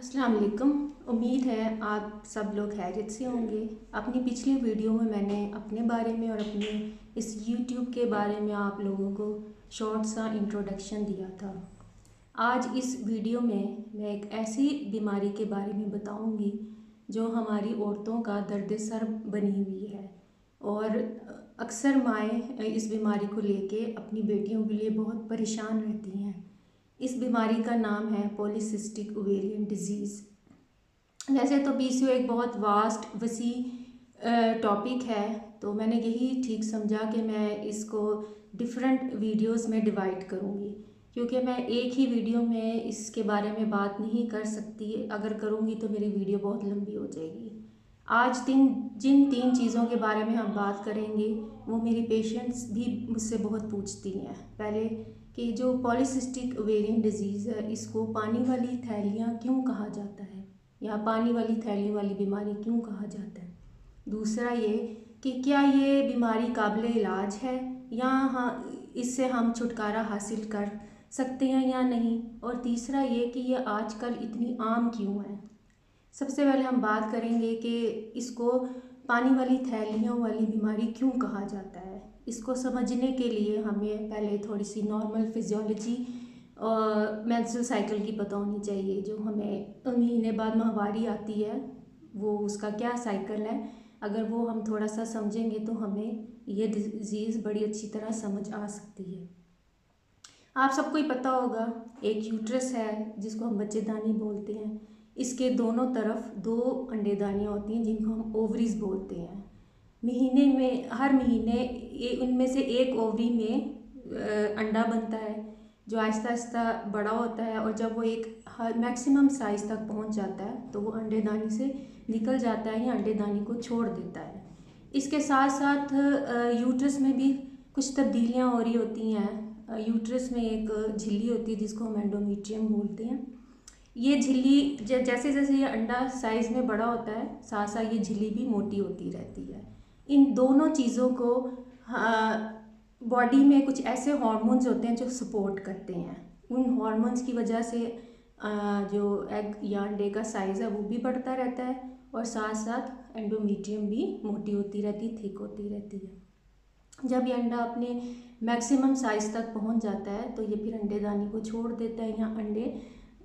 अस्सलाम वालेकुम। उम्मीद है आप सब लोग खैरियत से होंगे। अपनी पिछली वीडियो में मैंने अपने बारे में और अपने इस YouTube के बारे में आप लोगों को शॉर्ट सा इंट्रोडक्शन दिया था। आज इस वीडियो में मैं एक ऐसी बीमारी के बारे में बताऊंगी जो हमारी औरतों का दर्द सर बनी हुई है और अक्सर माएँ इस बीमारी को लेके अपनी बेटियों के लिए बहुत परेशान रहती हैं। इस बीमारी का नाम है पॉलीसिस्टिक ओवेरियन डिजीज़। वैसे तो पीसीओ एक बहुत वास्ट वसी टॉपिक है, तो मैंने यही ठीक समझा कि मैं इसको डिफरेंट वीडियोस में डिवाइड करूँगी, क्योंकि मैं एक ही वीडियो में इसके बारे में बात नहीं कर सकती। अगर करूँगी तो मेरी वीडियो बहुत लंबी हो जाएगी। आज जिन तीन चीज़ों के बारे में हम बात करेंगे वो मेरी पेशेंट्स भी मुझसे बहुत पूछती हैं। पहले कि जो पॉलीसिस्टिक ओवेरियन डिजीज़ है, इसको पानी वाली थैलियाँ क्यों कहा जाता है या पानी वाली थैली वाली बीमारी क्यों कहा जाता है। दूसरा ये कि क्या ये बीमारी काबिल इलाज है या इससे हम छुटकारा हासिल कर सकते हैं या नहीं। और तीसरा ये कि ये आजकल इतनी आम क्यों है। सबसे पहले हम बात करेंगे कि इसको पानी वाली थैलियों वाली बीमारी क्यों कहा जाता है। इसको समझने के लिए हमें पहले थोड़ी सी नॉर्मल फिजियोलॉजी और मेंस्ट्रुअल साइकिल की पता होनी चाहिए। जो हमें महीने बाद माहवारी आती है वो उसका क्या साइकिल है, अगर वो हम थोड़ा सा समझेंगे तो हमें ये डिजीज़ बड़ी अच्छी तरह समझ आ सकती है। आप सबको ही पता होगा एक यूट्रस है जिसको हम बच्चेदानी बोलते हैं। इसके दोनों तरफ दो अंडेदानियाँ होती हैं जिनको हम ओवरीज बोलते हैं। हर महीने उनमें से एक ओवरी में अंडा बनता है जो आहिस्ता आहिस्ता बड़ा होता है, और जब वो एक मैक्सिमम साइज़ तक पहुंच जाता है तो वो अंडेदानी से निकल जाता है या अंडेदानी को छोड़ देता है। इसके साथ साथ यूट्रस में भी कुछ तब्दीलियाँ हो रही होती हैं। यूट्रस में एक झिल्ली होती है जिसको हम एंडोमेट्रियम बोलते हैं। ये झिल्ली जैसे जैसे ये अंडा साइज़ में बड़ा होता है, साथ साथ ये झिल्ली भी मोटी होती रहती है। इन दोनों चीज़ों को बॉडी में कुछ ऐसे हार्मोन्स होते हैं जो सपोर्ट करते हैं। उन हार्मोन्स की वजह से जो एग या अंडे का साइज़ है वो भी बढ़ता रहता है और साथ साथ एंडोमेट्रियम भी मोटी होती रहती, थिक होती रहती है। जब ये अंडा अपने मैक्सिमम साइज़ तक पहुंच जाता है तो ये फिर अंडेदानी को छोड़ देता है या अंडे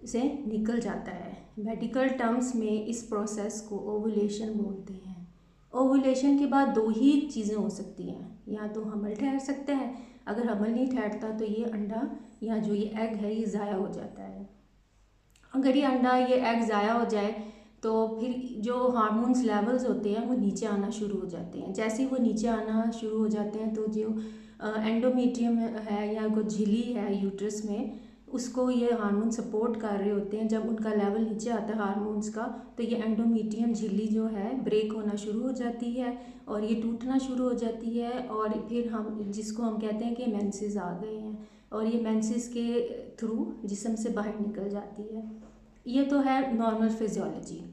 से निकल जाता है। मेडिकल टर्म्स में इस प्रोसेस को ओवुलेशन बोलते हैं। ओवुलेशन के बाद दो ही चीज़ें हो सकती हैं, या तो हमल ठहर सकता है, अगर हमल नहीं ठहरता तो ये अंडा या जो ये एग है ये ज़ाया हो जाता है। अगर ये अंडा ये एग ज़ाया हो जाए तो फिर जो हार्मोन्स लेवल्स होते हैं वो नीचे आना शुरू हो जाते हैं। जैसे ही वो नीचे आना शुरू हो जाते हैं तो जो एंडोमेट्रियम है या कोई झिल्ली है यूट्रस में, उसको ये हार्मोन सपोर्ट कर रहे होते हैं। जब उनका लेवल नीचे आता है हार्मोन्स का तो ये एंडोमेट्रियम झिल्ली जो है ब्रेक होना शुरू हो जाती है और ये टूटना शुरू हो जाती है, और फिर हम जिसको हम कहते हैं कि मेंसेस आ गए हैं, और ये मेंसेस के थ्रू जिस्म से बाहर निकल जाती है। ये तो है नॉर्मल फिजियोलॉजी।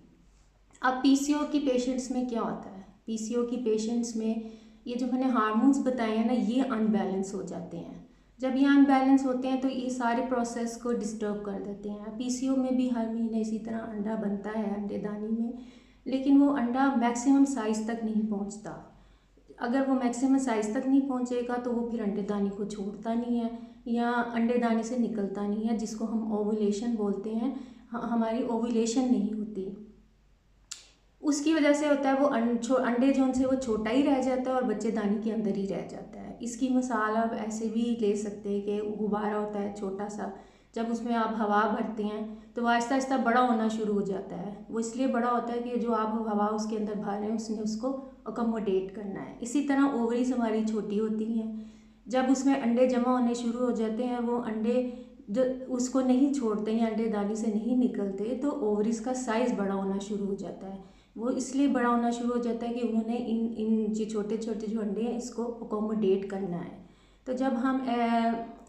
अब पीसीओ की पेशेंट्स में क्या होता है। पीसीओ की पेशेंट्स में ये जो मैंने हार्मोन्स बताए हैं ना, ये अनबैलेंस हो जाते हैं। जब ये अनबैलेंस होते हैं तो ये सारे प्रोसेस को डिस्टर्ब कर देते हैं। पीसीओ में भी हर महीने इसी तरह अंडा बनता है अंडेदानी में, लेकिन वो अंडा मैक्सिमम साइज़ तक नहीं पहुंचता। अगर वो मैक्सिमम साइज़ तक नहीं पहुंचेगा तो वो फिर अंडेदानी को छोड़ता नहीं है या अंडेदानी से निकलता नहीं है, जिसको हम ओवुलेशन बोलते हैं। हमारी ओवुलेशन नहीं होती, उसकी वजह से होता है वो अंडे जो उनसे वो छोटा ही रह जाता है और बच्चेदानी के अंदर ही रह जाता है। इसकी मिसाल आप ऐसे भी ले सकते हैं कि गुब्बारा होता है छोटा सा, जब उसमें आप हवा भरते हैं तो वो आहिस्ता आहिस्ता बड़ा होना शुरू हो जाता है। वो इसलिए बड़ा होता है कि जो आप हवा उसके अंदर भर रहे हैं उसने उसको अकोमोडेट करना है। इसी तरह ओवरीज हमारी छोटी होती हैं, जब उसमें अंडे जमा होने शुरू हो जाते हैं वो अंडे जो उसको नहीं छोड़ते हैं, अंडेदानी से नहीं निकलते, तो ओवरीज का साइज़ बड़ा होना शुरू हो जाता है। वो इसलिए बड़ा होना शुरू हो जाता है कि उन्होंने इन जो छोटे छोटे जो अंडे हैं इसको अकोमोडेट करना है। तो जब हम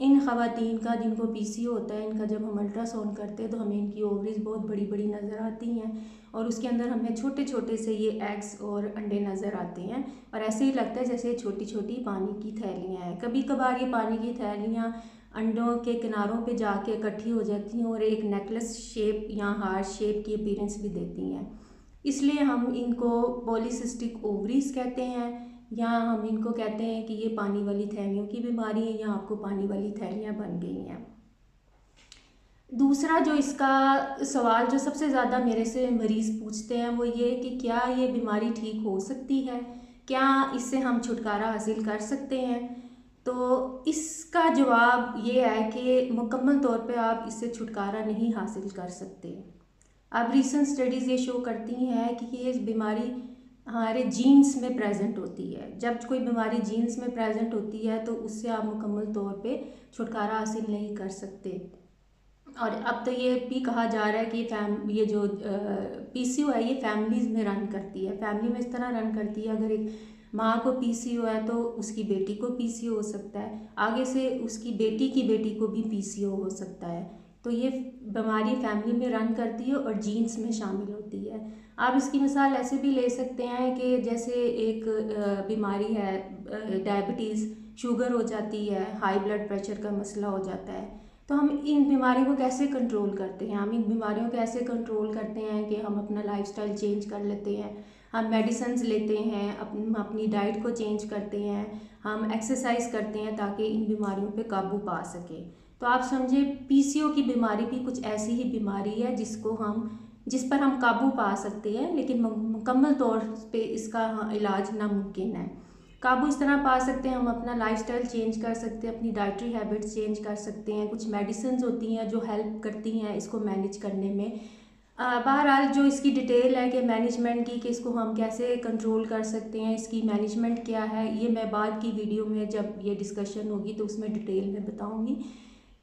इन ख़वातीन का जिनको पीसीओ होता है, इनका जब हम अल्ट्रासाउंड करते हैं तो हमें इनकी ओवरीज बहुत बड़ी बड़ी नज़र आती हैं और उसके अंदर हमें छोटे छोटे से ये एग्स और अंडे नज़र आते हैं, और ऐसे ही लगता है जैसे छोटी छोटी पानी की थैलियाँ हैं। कभी कभार ये पानी की थैलियाँ अंडों के किनारों पे जाके इकट्ठी हो जाती हैं और एक नेकलेस शेप या हार्ट शेप की अपीयरेंस भी देती हैं। इसलिए हम इनको पॉलीसिस्टिक ओवरीज कहते हैं, या हम इनको कहते हैं कि ये पानी वाली थैलियों की बीमारी है, या आपको पानी वाली थैलियाँ बन गई हैं। दूसरा जो इसका सवाल जो सबसे ज़्यादा मेरे से मरीज़ पूछते हैं वो ये कि क्या ये बीमारी ठीक हो सकती है, क्या इससे हम छुटकारा हासिल कर सकते हैं। तो इसका जवाब ये है कि मुकम्मल तौर पे आप इससे छुटकारा नहीं हासिल कर सकते। अब रीसेंट स्टडीज़ ये शो करती हैं कि ये बीमारी हमारे जीन्स में प्रेजेंट होती है। जब कोई बीमारी जीन्स में प्रेजेंट होती है तो उससे आप मुकम्मल तौर पे छुटकारा हासिल नहीं कर सकते। और अब तो ये भी कहा जा रहा है कि ये जो पीसीओ है ये फैमिलीज़ में रन करती है। फैमिली में इस तरह रन करती है, अगर एक माँ को पीसीओ है तो उसकी बेटी को पीसीओ हो सकता है, आगे से उसकी बेटी की बेटी को भी पीसीओ हो सकता है। तो ये बीमारी फैमिली में रन करती है और जीन्स में शामिल होती है। आप इसकी मिसाल ऐसे भी ले सकते हैं कि जैसे एक बीमारी है डायबिटीज़, शुगर हो जाती है, हाई ब्लड प्रेशर का मसला हो जाता है। तो हम इन बीमारियों को कैसे कंट्रोल करते हैं? हम इन बीमारियों को ऐसे कंट्रोल करते हैं कि हम अपना लाइफस्टाइल चेंज कर लेते हैं, हम मेडिसिन्स लेते हैं, अपनी डाइट को चेंज करते हैं, हम एक्सरसाइज करते हैं ताकि इन बीमारियों पे काबू पा सकें। तो आप समझे पीसीओ की बीमारी भी कुछ ऐसी ही बीमारी है जिस पर हम काबू पा सकते हैं, लेकिन मुकम्मल तौर पे इसका इलाज नामुमकिन है। काबू इस तरह पा सकते हैं, हम अपना लाइफस्टाइल चेंज कर सकते हैं, अपनी डाइटरी हैबिट्स चेंज कर सकते हैं, कुछ मेडिसिन्स होती हैं जो हेल्प करती हैं इसको मैनेज करने में। बहरहाल जो इसकी डिटेल है कि मैनेजमेंट की, कि इसको हम कैसे कंट्रोल कर सकते हैं, इसकी मैनेजमेंट क्या है, ये मैं बाद की वीडियो में जब ये डिस्कशन होगी तो उसमें डिटेल में बताऊँगी।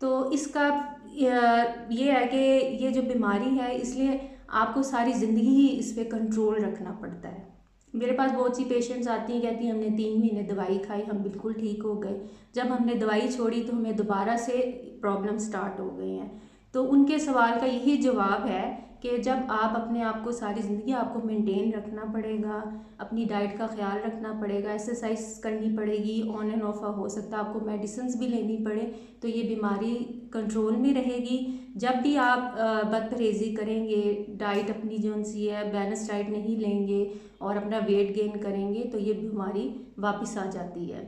तो इसका ये है कि ये जो बीमारी है इसलिए आपको सारी ज़िंदगी ही इस पर कंट्रोल रखना पड़ता है। मेरे पास बहुत सी पेशेंट्स आती हैं, कहती हैं हमने 3 महीने दवाई खाई, हम बिल्कुल ठीक हो गए, जब हमने दवाई छोड़ी तो हमें दोबारा से प्रॉब्लम स्टार्ट हो गई हैं। तो उनके सवाल का यही जवाब है कि जब आप अपने आप को सारी ज़िंदगी आपको मेंटेन रखना पड़ेगा, अपनी डाइट का ख्याल रखना पड़ेगा, एक्सरसाइज करनी पड़ेगी, ऑन एंड ऑफ हो सकता है आपको मेडिसिन्स भी लेनी पड़े, तो ये बीमारी कंट्रोल में रहेगी। जब भी आप बदपरहेज़ी करेंगे, डाइट अपनी जो सी है बैलेंस डाइट नहीं लेंगे और अपना वेट गेन करेंगे तो ये बीमारी वापस आ जाती है।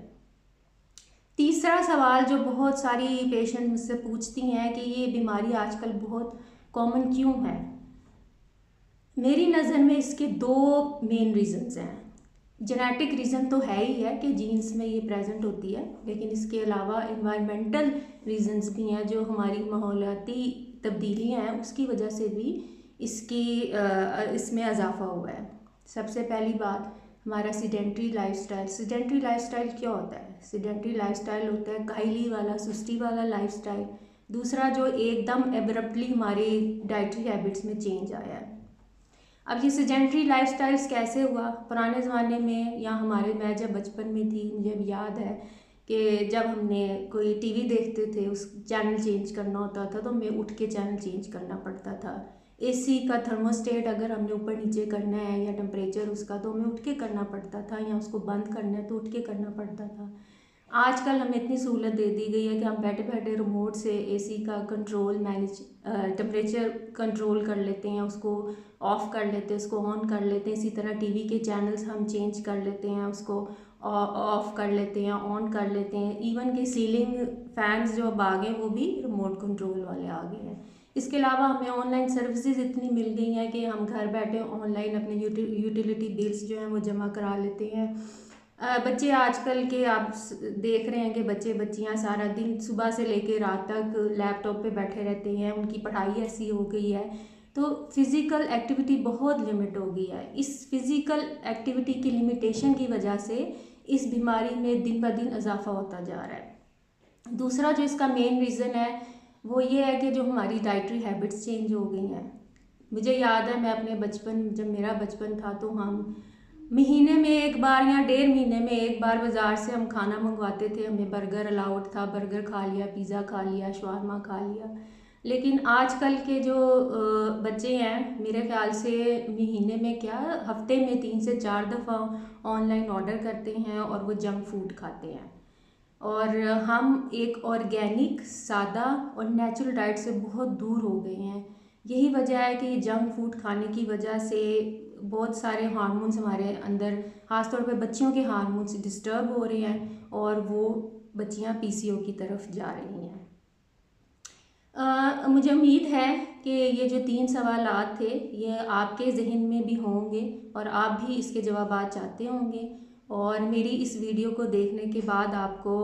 तीसरा सवाल जो बहुत सारी पेशेंट मुझसे पूछती हैं कि ये बीमारी आजकल बहुत कॉमन क्यों है। मेरी नज़र में इसके 2 मेन रीज़न्स हैं। जेनेटिक रीज़न तो है ही है कि जीन्स में ये प्रेजेंट होती है, लेकिन इसके अलावा एनवायरमेंटल रीज़न्स भी हैं, जो हमारी माहौलियाती तब्दीलियाँ हैं उसकी वजह से भी इसमें इजाफा हुआ है। सबसे पहली बात हमारा सीडेंट्री लाइफस्टाइल। सीडेंट्री लाइफस्टाइल क्या होता है? सीडेंट्री लाइफस्टाइल होता है काहली वाला, सुस्ती वाला लाइफस्टाइल। दूसरा जो एकदम एब्रप्टली हमारे डाइटरी हैबिट्स में चेंज आया है। अब ये सीडेंट्री लाइफस्टाइल्स कैसे हुआ? पुराने ज़माने में या मैं जब बचपन में थी, मुझे अब याद है कि जब हमने कोई टीवी देखते थे, उस चैनल चेंज करना होता था तो हमें उठ के चैनल चेंज करना पड़ता था। एसी का थर्मोस्टेट अगर हमने ऊपर नीचे करना है या टेम्परेचर उसका, तो हमें उठ के करना पड़ता था, या उसको बंद करना है तो उठ के करना पड़ता था। आजकल हमें इतनी सहूलत दे दी गई है कि हम बैठे बैठे रिमोट से एसी का कंट्रोल टेम्परेचर कंट्रोल कर लेते हैं, उसको ऑफ़ कर लेते हैं, उसको ऑन कर लेते हैं। इसी तरह टीवी के चैनल्स हम चेंज कर लेते हैं, उसको ऑफ़ कर लेते हैं, ऑन कर लेते हैं। इवन के सीलिंग फैंस जो अब आ गए वो भी रिमोट कंट्रोल वाले आ गए हैं। इसके अलावा हमें ऑनलाइन सर्विसेज इतनी मिल गई हैं कि हम घर बैठे ऑनलाइन अपने यूटिलिटी बिल्स जो हैं वो जमा करा लेते हैं। बच्चे आजकल के आप देख रहे हैं कि बच्चियां सारा दिन सुबह से लेकर रात तक लैपटॉप पे बैठे रहते हैं, उनकी पढ़ाई ऐसी हो गई है, तो फिज़िकल एक्टिविटी बहुत लिमिट हो गई है। इस फिज़िकल एक्टिविटी की लिमिटेशन की वजह से इस बीमारी में दिन ब दिन इजाफा होता जा रहा है। दूसरा जो इसका मेन रीज़न है वो ये है कि जो हमारी डाइटरी हैबिट्स चेंज हो गई हैं। मुझे याद है, मैं अपने जब मेरा बचपन था तो हम महीने में एक बार या 1.5 महीने में एक बार बाज़ार से हम खाना मंगवाते थे। हमें बर्गर अलाउड था, बर्गर खा लिया, पिज़्ज़ा खा लिया, शवारमा खा लिया। लेकिन आजकल के जो बच्चे हैं, मेरे ख्याल से महीने में क्या हफ्ते में 3 से 4 दफ़ा ऑनलाइन ऑर्डर करते हैं और वो जंक फूड खाते हैं। और हम एक ऑर्गेनिक, सादा और नेचुरल डाइट से बहुत दूर हो गए हैं। यही वजह है कि जंक फूड खाने की वजह से बहुत सारे हार्मोन्स हमारे अंदर, ख़ासतौर पे बच्चियों के हार्मोन्स डिस्टर्ब हो रहे हैं और वो बच्चियां पीसीओ की तरफ जा रही हैं। मुझे उम्मीद है कि ये जो 3 सवालात थे ये आपके ज़हन में भी होंगे और आप भी इसके जवाब चाहते होंगे, और मेरी इस वीडियो को देखने के बाद आपको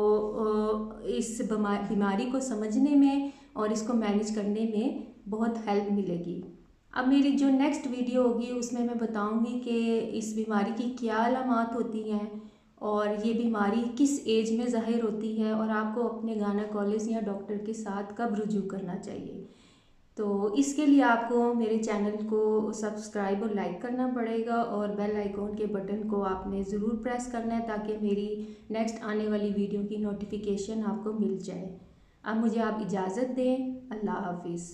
इस बीमारी को समझने में और इसको मैनेज करने में बहुत हेल्प मिलेगी। अब मेरी जो नेक्स्ट वीडियो होगी उसमें मैं बताऊंगी कि इस बीमारी की क्या अलामात होती हैं और ये बीमारी किस एज में ज़ाहिर होती है और आपको अपने गायनेकोलॉजिस्ट या डॉक्टर के साथ कब रुजू करना चाहिए। तो इसके लिए आपको मेरे चैनल को सब्सक्राइब और लाइक करना पड़ेगा और बेल आइकॉन के बटन को आपने ज़रूर प्रेस करना है ताकि मेरी नेक्स्ट आने वाली वीडियो की नोटिफिकेशन आपको मिल जाए। अब मुझे आप इजाज़त दें। अल्लाह हाफिज़।